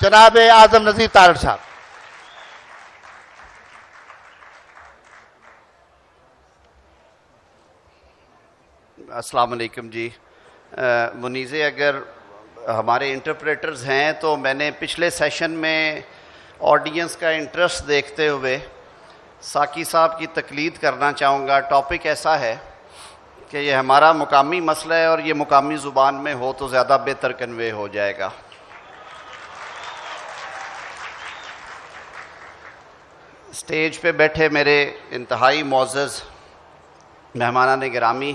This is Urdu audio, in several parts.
جناب اعظم نذیر تارڑ صاحب. السلام علیکم جی. منیزے اگر ہمارے انٹرپریٹرز ہیں تو میں نے پچھلے سیشن میں آڈینس کا انٹرسٹ دیکھتے ہوئے ساقی صاحب کی تقلید کرنا چاہوں گا. ٹاپک ایسا ہے کہ یہ ہمارا مقامی مسئلہ ہے اور یہ مقامی زبان میں ہو تو زیادہ بہتر کنوے ہو جائے گا. اسٹیج پہ بیٹھے میرے انتہائی معزز مہمانان گرامی،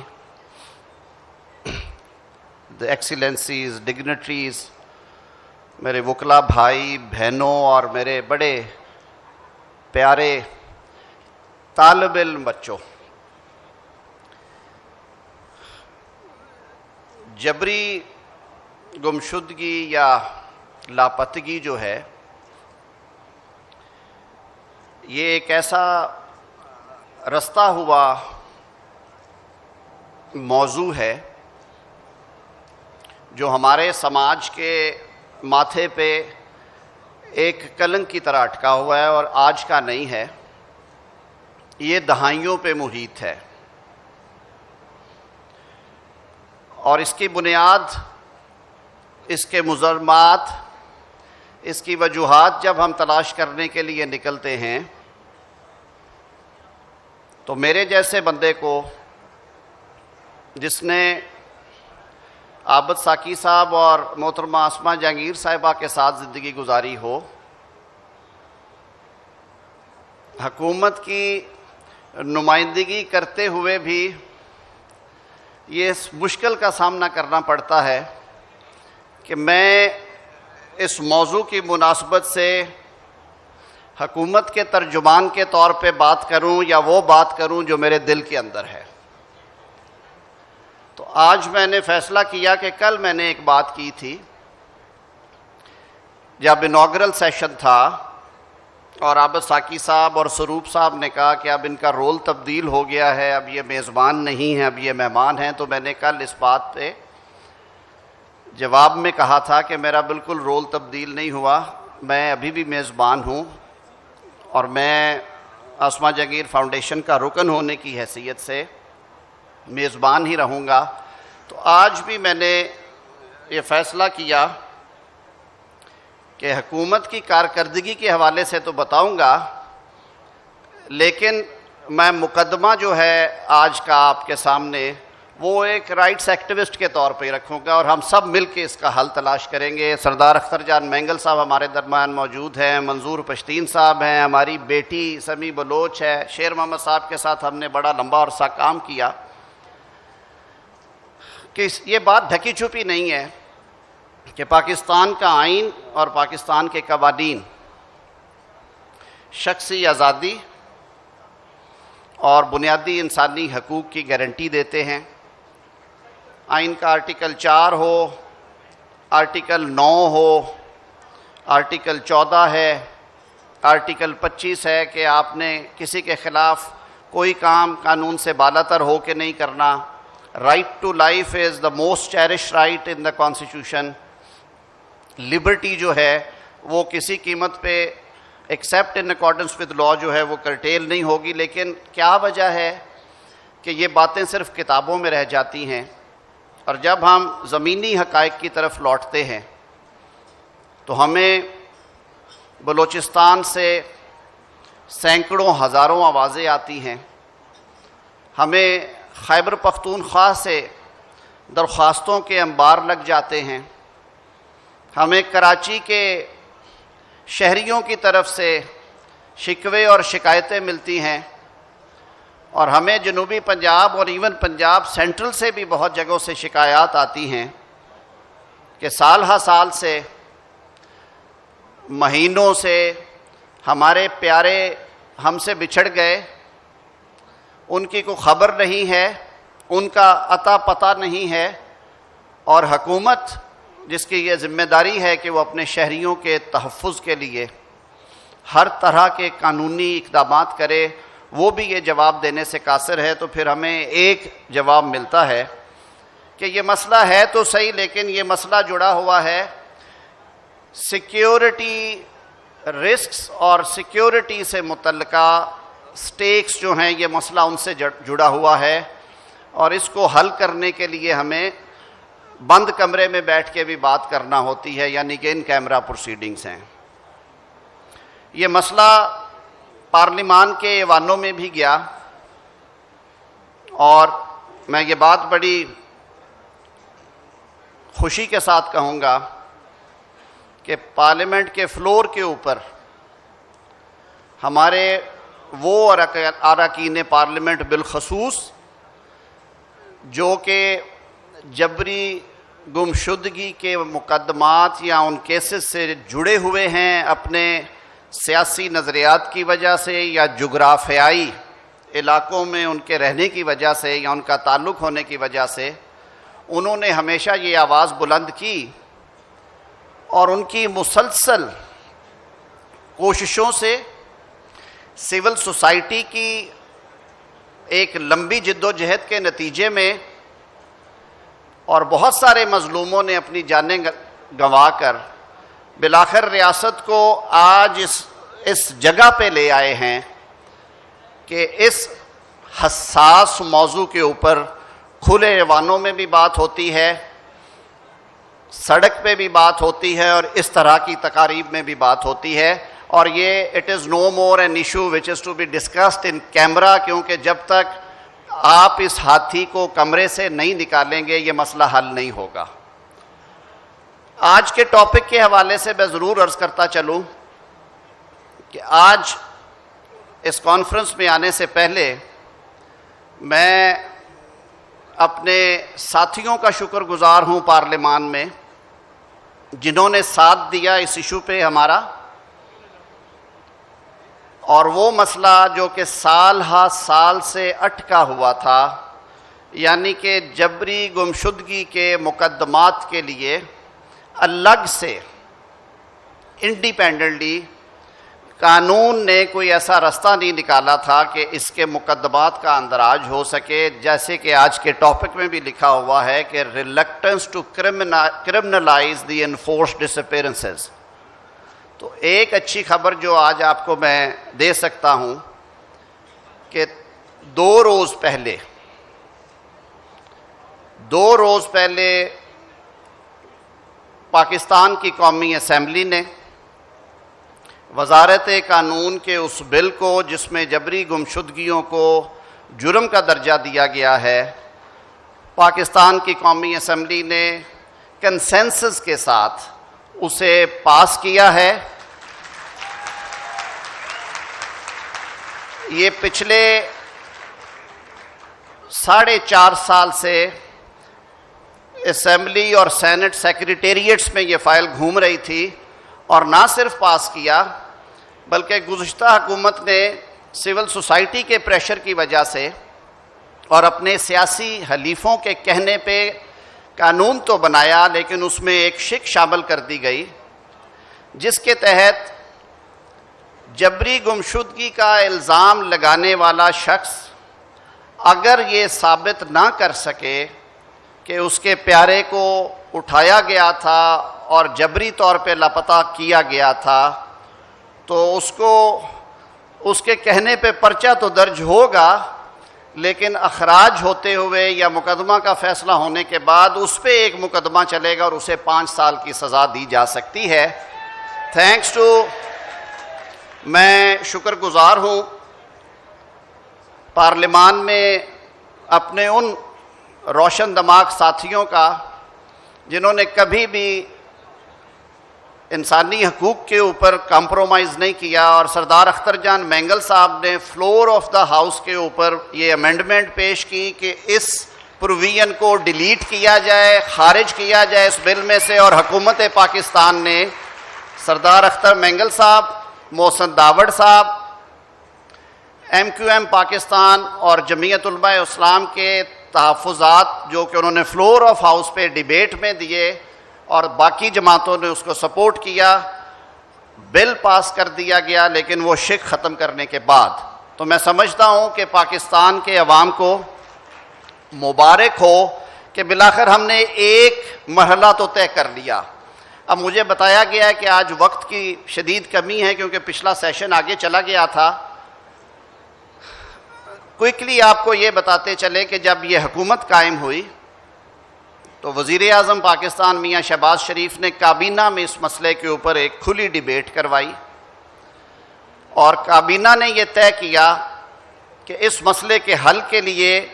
دی ایکسیلنسیز، ڈگنیٹریز، میرے وکلا بھائی بہنوں اور میرے بڑے پیارے طالب علم بچوں، جبری گمشدگی یا لاپتگی جو ہے یہ ایک ایسا رستہ ہوا موضوع ہے جو ہمارے سماج کے ماتھے پہ ایک کلنک کی طرح اٹکا ہوا ہے اور آج کا نہیں ہے، یہ دہائیوں پہ محیط ہے. اور اس کی بنیاد، اس کے مضمرات، اس کی وجوہات جب ہم تلاش کرنے کے لیے نکلتے ہیں تو میرے جیسے بندے کو جس نے عابد ساقی صاحب اور محترمہ اسماء جہانگیر صاحبہ کے ساتھ زندگی گزاری ہو، حکومت کی نمائندگی کرتے ہوئے بھی یہ اس مشکل کا سامنا کرنا پڑتا ہے کہ میں اس موضوع کی مناسبت سے حکومت کے ترجمان کے طور پہ بات کروں یا وہ بات کروں جو میرے دل کے اندر ہے. تو آج میں نے فیصلہ کیا کہ کل میں نے ایک بات کی تھی جب انوگرل سیشن تھا اور عابد ساقی صاحب اور سروپ صاحب نے کہا کہ اب ان کا رول تبدیل ہو گیا ہے، اب یہ میزبان نہیں ہیں، اب یہ مہمان ہیں. تو میں نے کل اس بات پہ جواب میں کہا تھا کہ میرا بالکل رول تبدیل نہیں ہوا، میں ابھی بھی میزبان ہوں اور میں اسماء جہانگیر فاؤنڈیشن کا رکن ہونے کی حیثیت سے میزبان ہی رہوں گا. تو آج بھی میں نے یہ فیصلہ کیا کہ حکومت کی کارکردگی کے حوالے سے تو بتاؤں گا، لیکن میں مقدمہ جو ہے آج کا آپ کے سامنے وہ ایک رائٹس ایکٹیوسٹ کے طور پہ رکھوں گا اور ہم سب مل کے اس کا حل تلاش کریں گے. سردار اختر جان مینگل صاحب ہمارے درمیان موجود ہیں، منظور پشتین صاحب ہیں، ہماری بیٹی سمیع بلوچ ہے، شیر محمد صاحب کے ساتھ ہم نے بڑا لمبا عرصہ کام کیا. کہ یہ بات ڈھکی چھپی نہیں ہے کہ پاکستان کا آئین اور پاکستان کے قوانین شخصی آزادی اور بنیادی انسانی حقوق کی گارنٹی دیتے ہیں. آئین کا آرٹیکل 4 ہو، آرٹیکل 9 ہو، آرٹیکل 14 ہے، آرٹیکل 25 ہے کہ آپ نے کسی کے خلاف کوئی کام قانون سے بالاتر ہو کے نہیں کرنا. Right to life is the most cherish right in the constitution. Liberty جو ہے وہ کسی قیمت پہ except in accordance with law جو ہے وہ کرٹیل نہیں ہوگی. لیکن کیا وجہ ہے کہ یہ باتیں صرف کتابوں میں رہ جاتی ہیں اور جب ہم زمینی حقائق کی طرف لوٹتے ہیں تو ہمیں بلوچستان سے سینکڑوں ہزاروں آوازیں آتی ہیں، ہمیں خیبر پختونخوا سے درخواستوں کے انبار لگ جاتے ہیں، ہمیں کراچی کے شہریوں کی طرف سے شکوے اور شکایتیں ملتی ہیں، اور ہمیں جنوبی پنجاب اور ایون پنجاب سینٹرل سے بھی بہت جگہوں سے شکایات آتی ہیں کہ سال ہا سال سے، مہینوں سے ہمارے پیارے ہم سے بچھڑ گئے، ان کی کوئی خبر نہیں ہے، ان کا اتا پتہ نہیں ہے، اور حکومت جس کی یہ ذمہ داری ہے کہ وہ اپنے شہریوں کے تحفظ کے لیے ہر طرح کے قانونی اقدامات کرے، وہ بھی یہ جواب دینے سے قاصر ہے. تو پھر ہمیں ایک جواب ملتا ہے کہ یہ مسئلہ ہے تو صحیح، لیکن یہ مسئلہ جڑا ہوا ہے سیکیورٹی رسکس اور سیکیورٹی سے متعلقہ سٹیکس جو ہیں یہ مسئلہ ان سے جڑا ہوا ہے، اور اس کو حل کرنے کے لیے ہمیں بند کمرے میں بیٹھ کے بھی بات کرنا ہوتی ہے، یعنی کہ ان کیمرہ پروسیڈنگز ہیں۔ یہ مسئلہ پارلیمان کے ایوانوں میں بھی گیا، اور میں یہ بات بڑی خوشی کے ساتھ کہوں گا کہ پارلیمنٹ کے فلور کے اوپر ہمارے وہ اراکین پارلیمنٹ بالخصوص جو کہ جبری گمشدگی کے مقدمات یا ان کیسز سے جڑے ہوئے ہیں اپنے سیاسی نظریات کی وجہ سے یا جغرافیائی علاقوں میں ان کے رہنے کی وجہ سے یا ان کا تعلق ہونے کی وجہ سے، انہوں نے ہمیشہ یہ آواز بلند کی، اور ان کی مسلسل کوششوں سے سول سوسائٹی کی ایک لمبی جد و جہد کے نتیجے میں، اور بہت سارے مظلوموں نے اپنی جانیں گنوا کر بالآخر ریاست کو آج اس جگہ پہ لے آئے ہیں کہ اس حساس موضوع کے اوپر کھلے ایوانوں میں بھی بات ہوتی ہے، سڑک پہ بھی بات ہوتی ہے، اور اس طرح کی تقاریب میں بھی بات ہوتی ہے، اور یہ it is no more an issue which is to be discussed in camera, کیونکہ جب تک آپ اس ہاتھی کو کمرے سے نہیں نکالیں گے یہ مسئلہ حل نہیں ہوگا۔ آج کے ٹاپک کے حوالے سے میں ضرور عرض کرتا چلوں کہ آج اس کانفرنس میں آنے سے پہلے میں اپنے ساتھیوں کا شکر گزار ہوں پارلیمان میں، جنہوں نے ساتھ دیا اس ایشو پہ ہمارا، اور وہ مسئلہ جو کہ سال ہا سال سے اٹکا ہوا تھا، یعنی کہ جبری گمشدگی کے مقدمات کے لیے الگ سے انڈیپینڈنٹلی قانون نے کوئی ایسا رستہ نہیں نکالا تھا کہ اس کے مقدمات کا اندراج ہو سکے، جیسے کہ آج کے ٹاپک میں بھی لکھا ہوا ہے کہ reluctance to criminalize the enforced disappearances. تو ایک اچھی خبر جو آج آپ کو میں دے سکتا ہوں کہ 2 روز پہلے پاکستان کی قومی اسمبلی نے وزارت قانون کے اس بل کو جس میں جبری گمشدگیوں کو جرم کا درجہ دیا گیا ہے، پاکستان کی قومی اسمبلی نے کنسنسس کے ساتھ اسے پاس کیا ہے۔ یہ پچھلے 4.5 سال سے اسمبلی اور سینٹ سیکریٹریٹس میں یہ فائل گھوم رہی تھی، اور نہ صرف پاس کیا بلکہ گزشتہ حکومت نے سول سوسائٹی کے پریشر کی وجہ سے اور اپنے سیاسی حلیفوں کے کہنے پہ قانون تو بنایا، لیکن اس میں ایک شق شامل کر دی گئی جس کے تحت جبری گمشدگی کا الزام لگانے والا شخص اگر یہ ثابت نہ کر سکے کہ اس کے پیارے کو اٹھایا گیا تھا اور جبری طور پہ لاپتہ کیا گیا تھا، تو اس کو اس کے کہنے پہ پرچہ تو درج ہوگا، لیکن اخراج ہوتے ہوئے یا مقدمہ کا فیصلہ ہونے کے بعد اس پہ ایک مقدمہ چلے گا اور اسے 5 سال کی سزا دی جا سکتی ہے۔ تھینکس ٹو، میں شکر گزار ہوں پارلیمان میں اپنے ان روشن دماغ ساتھیوں کا جنہوں نے کبھی بھی انسانی حقوق کے اوپر کمپرومائز نہیں کیا، اور سردار اختر جان مینگل صاحب نے فلور آف دا ہاؤس کے اوپر یہ امینڈمنٹ پیش کی کہ اس پروویژن کو ڈیلیٹ کیا جائے، خارج کیا جائے اس بل میں سے، اور حکومت پاکستان نے سردار اختر مینگل صاحب، محسن داوڑ صاحب، MQM پاکستان اور جمعیت علماء اسلام کے تحفظات جو کہ انہوں نے فلور آف ہاؤس پہ ڈیبیٹ میں دیے، اور باقی جماعتوں نے اس کو سپورٹ کیا، بل پاس کر دیا گیا، لیکن وہ شک ختم کرنے کے بعد۔ تو میں سمجھتا ہوں کہ پاکستان کے عوام کو مبارک ہو کہ بالآخر ہم نے ایک مرحلہ تو طے کر لیا۔ اب مجھے بتایا گیا ہے کہ آج وقت کی شدید کمی ہے کیونکہ پچھلا سیشن آگے چلا گیا تھا۔ کوئکلی آپ کو یہ بتاتے چلے کہ جب یہ حکومت قائم ہوئی تو وزیر اعظم پاکستان میاں شہباز شریف نے کابینہ میں اس مسئلے کے اوپر ایک کھلی ڈیبیٹ کروائی، اور کابینہ نے یہ طے کیا کہ اس مسئلے کے حل کے لیے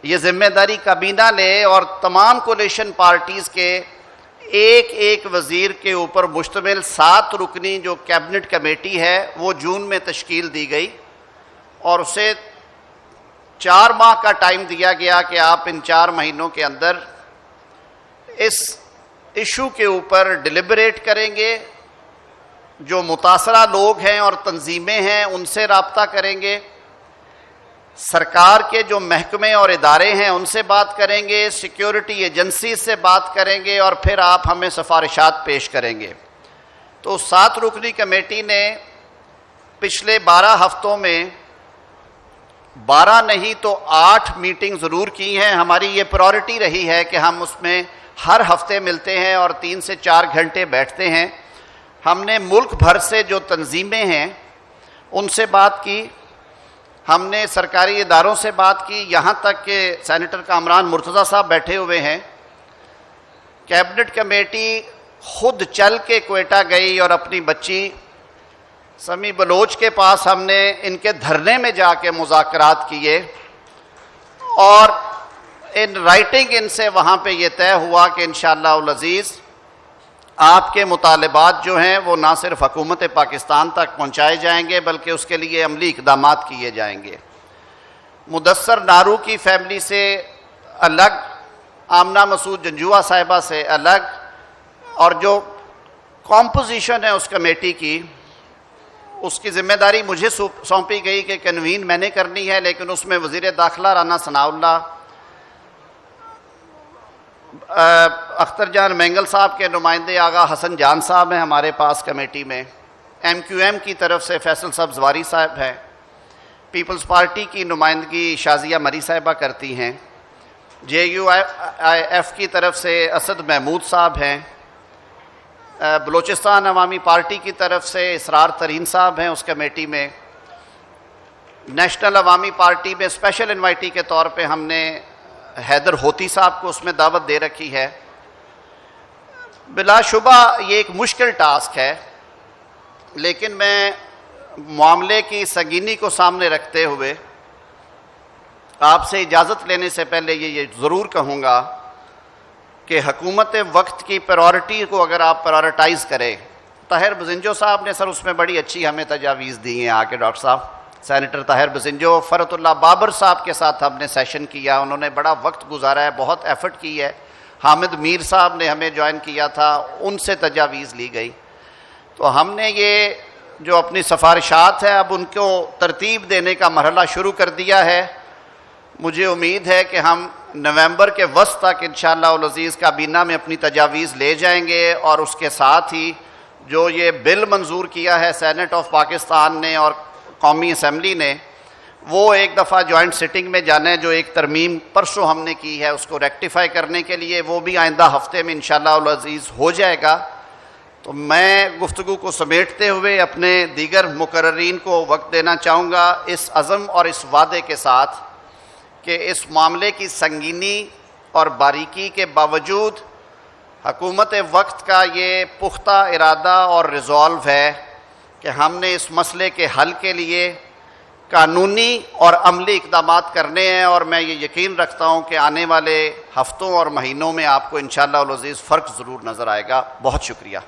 یہ ذمہ داری کابینہ لے اور تمام کولیشن پارٹیز کے ایک ایک وزیر کے اوپر مشتمل 7 رکنی جو کیبنٹ کمیٹی ہے وہ جون میں تشکیل دی گئی، اور اسے 4 ماہ کا ٹائم دیا گیا کہ آپ ان 4 مہینوں کے اندر اس ایشو کے اوپر ڈیلیبریٹ کریں گے، جو متاثرہ لوگ ہیں اور تنظیمیں ہیں ان سے رابطہ کریں گے، سرکار کے جو محکمے اور ادارے ہیں ان سے بات کریں گے، سیکیورٹی ایجنسی سے بات کریں گے، اور پھر آپ ہمیں سفارشات پیش کریں گے۔ تو 7 رکنی کمیٹی نے پچھلے 12 ہفتوں میں 12 نہیں تو 8 میٹنگ ضرور کی ہیں۔ ہماری یہ پرائورٹی رہی ہے کہ ہم اس میں ہر ہفتے ملتے ہیں اور 3 سے 4 گھنٹے بیٹھتے ہیں۔ ہم نے ملک بھر سے جو تنظیمیں ہیں ان سے بات کی، ہم نے سرکاری اداروں سے بات کی، یہاں تک کہ سینیٹر کامران مرتضیٰ صاحب بیٹھے ہوئے ہیں۔ کیبنٹ کمیٹی خود چل کے کوئٹہ گئی اور اپنی بچی سمی بلوچ کے پاس ہم نے ان کے دھرنے میں جا کے مذاکرات کیے، اور ان رائٹنگ ان سے وہاں پہ یہ طے ہوا کہ انشاءاللہ العزیز آپ کے مطالبات جو ہیں وہ نہ صرف حکومت پاکستان تک پہنچائے جائیں گے بلکہ اس کے لیے عملی اقدامات کیے جائیں گے۔ مدثر نارو کی فیملی سے الگ، آمنہ مسعود جنجوعہ صاحبہ سے الگ، اور جو کمپوزیشن ہے اس کمیٹی کی، اس کی ذمہ داری مجھے سونپی گئی کہ کنوین میں نے کرنی ہے، لیکن اس میں وزیر داخلہ رانا ثناء اللہ، اختر جان مینگل صاحب کے نمائندے آغا حسن جان صاحب ہیں ہمارے پاس کمیٹی میں، ایم کیو ایم کی طرف سے فیصل صاحب زواری صاحب ہیں، پیپلز پارٹی کی نمائندگی شازیہ مری صاحبہ کرتی ہیں، جے یو ایف کی طرف سے اسد محمود صاحب ہیں، بلوچستان عوامی پارٹی کی طرف سے اسرار ترین صاحب ہیں اس کمیٹی میں، نیشنل عوامی پارٹی میں اسپیشل انوائٹی کے طور پہ ہم نے حیدر ہوتی صاحب کو اس میں دعوت دے رکھی ہے۔ بلا شبہ یہ ایک مشکل ٹاسک ہے، لیکن میں معاملے کی سنگینی کو سامنے رکھتے ہوئے آپ سے اجازت لینے سے پہلے یہ ضرور کہوں گا کہ حکومت وقت کی پرائورٹی کو اگر آپ پرائورٹائز کریں، طاہر بزنجو صاحب نے سر اس میں بڑی اچھی ہمیں تجاویز دی ہیں، آ کے ڈاکٹر صاحب سینیٹر طاہر بزنجو، فرت اللہ بابر صاحب کے ساتھ ہم نے سیشن کیا، انہوں نے بڑا وقت گزارا ہے، بہت ایفرٹ کی ہے، حامد میر صاحب نے ہمیں جوائن کیا تھا، ان سے تجاویز لی گئی۔ تو ہم نے یہ جو اپنی سفارشات ہے اب ان کو ترتیب دینے کا مرحلہ شروع کر دیا ہے۔ مجھے امید ہے کہ ہم نومبر کے وسط تک انشاءاللہ العزیز کابینہ میں اپنی تجاویز لے جائیں گے، اور اس کے ساتھ ہی جو یہ بل منظور کیا ہے سینٹ آف پاکستان نے اور قومی اسمبلی نے، وہ ایک دفعہ جوائنٹ سٹنگ میں جانا ہے، جو ایک ترمیم پرسوں ہم نے کی ہے اس کو ریکٹیفائی کرنے کے لیے، وہ بھی آئندہ ہفتے میں انشاءاللہ العزیز ہو جائے گا۔ تو میں گفتگو کو سمیٹتے ہوئے اپنے دیگر مقررین کو وقت دینا چاہوں گا اس عزم اور اس وعدے کے ساتھ کہ اس معاملے کی سنگینی اور باریکی کے باوجود حکومت وقت کا یہ پختہ ارادہ اور ریزولو ہے کہ ہم نے اس مسئلے کے حل کے لیے قانونی اور عملی اقدامات کرنے ہیں، اور میں یہ یقین رکھتا ہوں کہ آنے والے ہفتوں اور مہینوں میں آپ کو انشاءاللہ العزیز فرق ضرور نظر آئے گا۔ بہت شکریہ۔